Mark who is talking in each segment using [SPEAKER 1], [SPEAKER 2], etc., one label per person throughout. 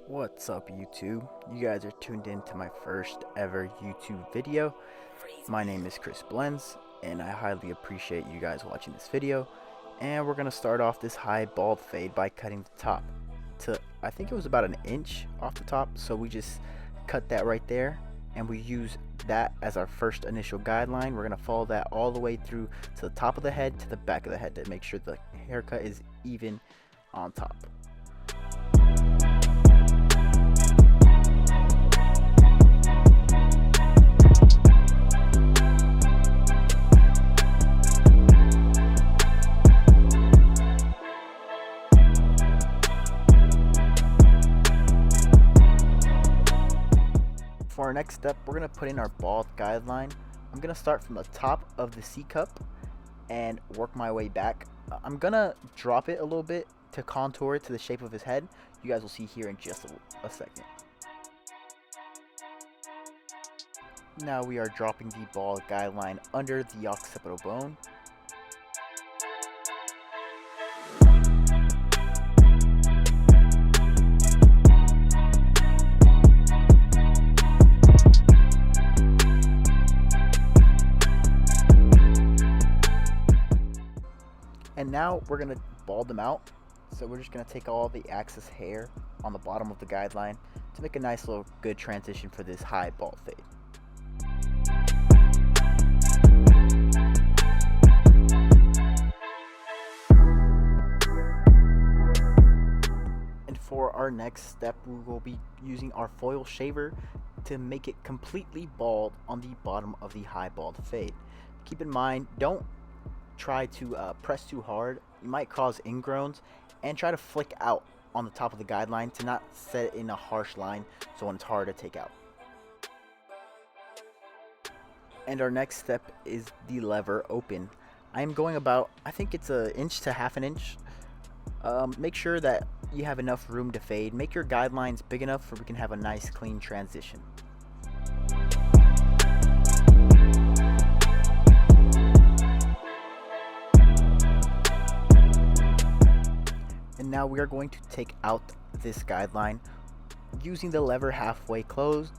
[SPEAKER 1] What's up, YouTube? You guys are tuned in to my first ever YouTube video. My name is Chris Blends, and I highly appreciate you guys watching this video. And we're gonna start off this high bald fade by cutting the top to, I think it was about an inch off the top. So we just cut that right there, and we use that as our first initial guideline. We're gonna follow that all the way through to the top of the head to the back of the head to make sure the haircut is even on top. For our next step, we're going to put in our bald guideline. I'm going to start from the top of the C cup and work my way back. I'm going to drop it a little bit to contour it to the shape of his head. You guys will see here in just a second. Now we are dropping the bald guideline under the occipital bone. And now we're going to bald them out. So we're just going to take all the excess hair on the bottom of the guideline to make a nice little good transition for this high bald fade. And for our next step, we will be using our foil shaver to make it completely bald on the bottom of the high bald fade. Keep in mind, don't try to press too hard. You might cause ingrowns, and try to flick out on the top of the guideline to not set in a harsh line so when it's hard to take out. And our next step is the lever open. I am going about, I think it's an inch to half an inch. Make sure that you have enough room to fade. Make your guidelines big enough so we can have a nice clean transition. And now we are going to take out this guideline using the lever halfway closed.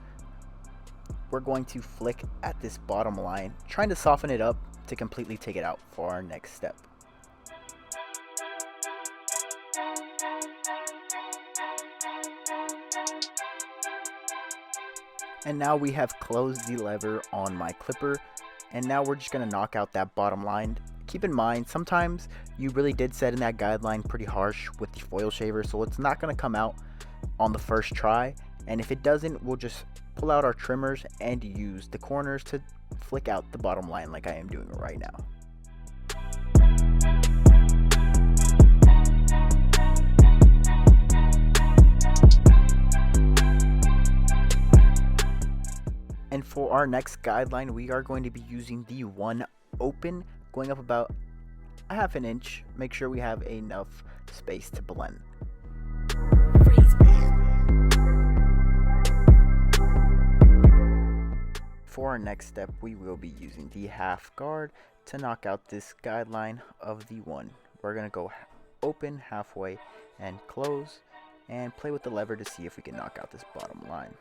[SPEAKER 1] We're going to flick at this bottom line, trying to soften it up to completely take it out for our next step. And now we have closed the lever on my clipper, and now we're just going to knock out that bottom line. Keep in mind, sometimes you really did set in that guideline pretty harsh with the foil shaver, so it's not going to come out on the first try. And if it doesn't, we'll just pull out our trimmers and use the corners to flick out the bottom line like I am doing right now. And for our next guideline, we are going to be using the one open, going up about a half an inch. Make sure we have enough space to blend. For our next step, we will be using the half guard to knock out this guideline of the one. We're going to go open halfway and close and play with the lever to see if we can knock out this bottom line.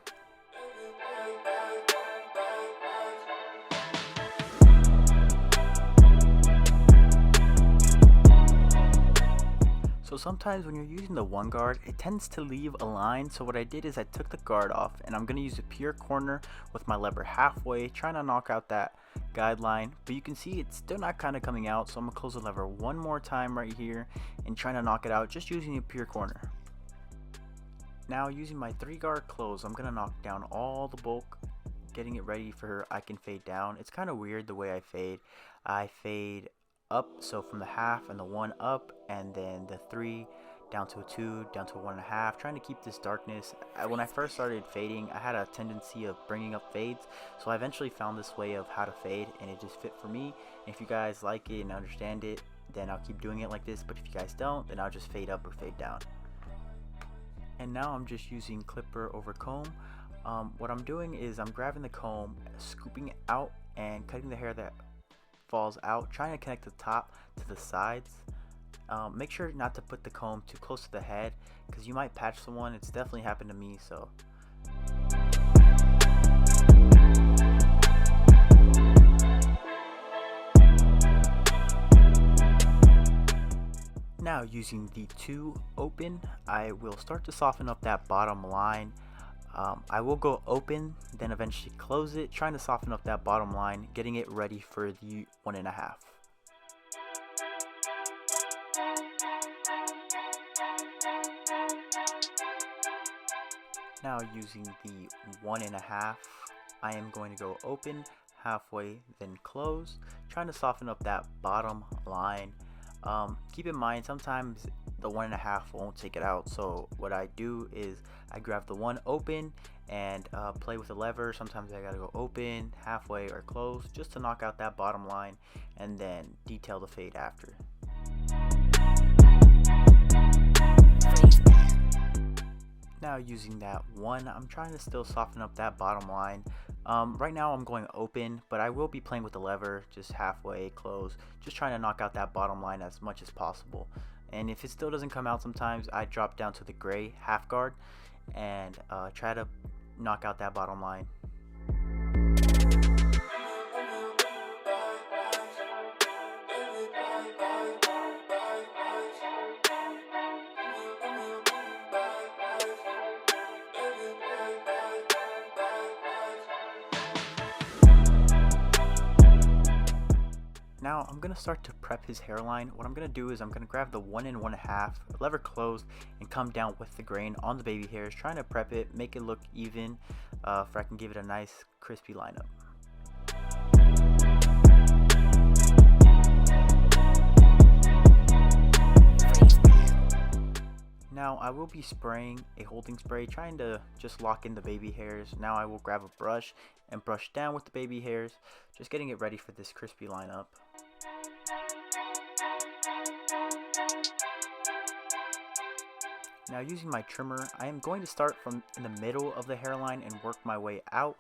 [SPEAKER 1] So sometimes when you're using the one guard, it tends to leave a line. So what I did is I took the guard off, and I'm going to use a pure corner with my lever halfway, trying to knock out that guideline. But you can see it's still not kind of coming out, so I'm going to close the lever one more time right here and trying to knock it out just using a pure corner. Now using my 3-guard close, I'm going to knock down all the bulk, getting it ready for I can fade down. It's kind of weird the way I fade. I fade up, so from the half and the 1 up, and then the 3 down to a 2, down to a 1.5, trying to keep this darkness. When I first started fading, I had a tendency of bringing up fades, so I eventually found this way of how to fade, and it just fit for me. And if you guys like it and understand it, then I'll keep doing it like this, but if you guys don't, then I'll just fade up or fade down. And now I'm just using clipper over comb. What I'm doing is I'm grabbing the comb, scooping it out, and cutting the hair that falls out, trying to connect the top to the sides. Make sure not to put the comb too close to the head because you might patch someone. It's definitely happened to me. So now, using the 2 open, I will start to soften up that bottom line. I will go open, then eventually close it, trying to soften up that bottom line, getting it ready for the 1.5. Now, using the 1.5, I am going to go open, halfway, then close, trying to soften up that bottom line. Keep in mind, sometimes the 1.5 won't take it out, so what I do is I grab the 1 open and play with the lever. Sometimes I gotta go open, halfway, or close just to knock out that bottom line and then detail the fade after. Now, using that 1, I'm trying to still soften up that bottom line. Right now I'm going open, but I will be playing with the lever, just halfway, close, just trying to knock out that bottom line as much as possible. And if it still doesn't come out, sometimes I drop down to the gray half guard and try to knock out that bottom line. Now I'm gonna start to prep his hairline. What I'm gonna do is I'm gonna grab the 1 and 1.5, lever closed, and come down with the grain on the baby hairs, trying to prep it, make it look even, for I can give it a nice crispy lineup. Now I will be spraying a holding spray, trying to just lock in the baby hairs. Now I will grab a brush and brush down with the baby hairs, just getting it ready for this crispy lineup. Now, using my trimmer, I am going to start from in the middle of the hairline and work my way out.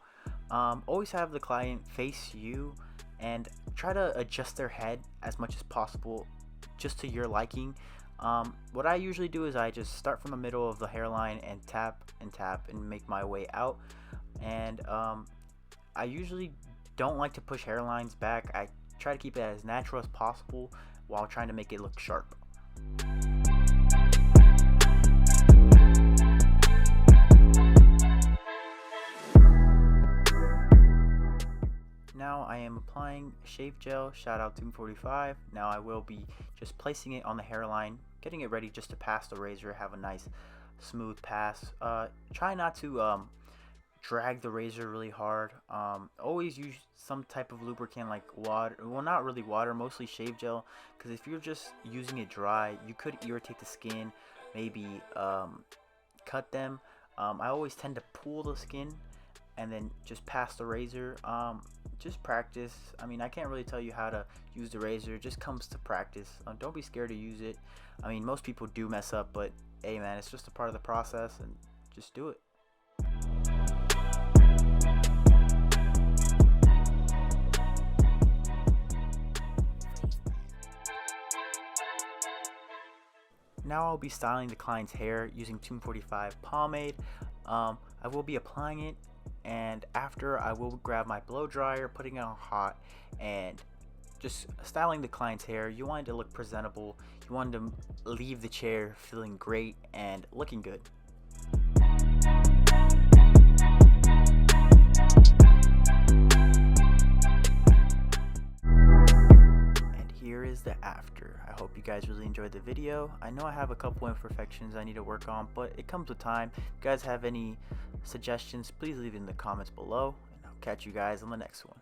[SPEAKER 1] Always have the client face you and try to adjust their head as much as possible just to your liking. What I usually do is I just start from the middle of the hairline and tap and make my way out. And I usually don't like to push hairlines back. I try to keep it as natural as possible while trying to make it look sharp. Now I am applying shave gel, shout out Team 45. Now I will be just placing it on the hairline, getting it ready just to pass the razor, have a nice smooth pass. Try not to drag the razor really hard. Always use some type of lubricant like water, well, not really water, mostly shave gel, because if you're just using it dry, you could irritate the skin, maybe cut them. I always tend to pull the skin and then just pass the razor. Just practice. I mean, I can't really tell you how to use the razor, it just comes to practice. Don't be scared to use it. I mean, most people do mess up, but hey man, it's just a part of the process, and just do it. Now I'll be styling the client's hair using Team 45 pomade. I will be applying it, and after I will grab my blow dryer, putting it on hot, and just styling the client's hair. You want it to look presentable. You want to leave the chair feeling great and looking good. And here is the after. I hope you guys really enjoyed the video. I know I have a couple imperfections I need to work on, but it comes with time. If you guys have any suggestions, please leave it in the comments below, and I'll catch you guys on the next one.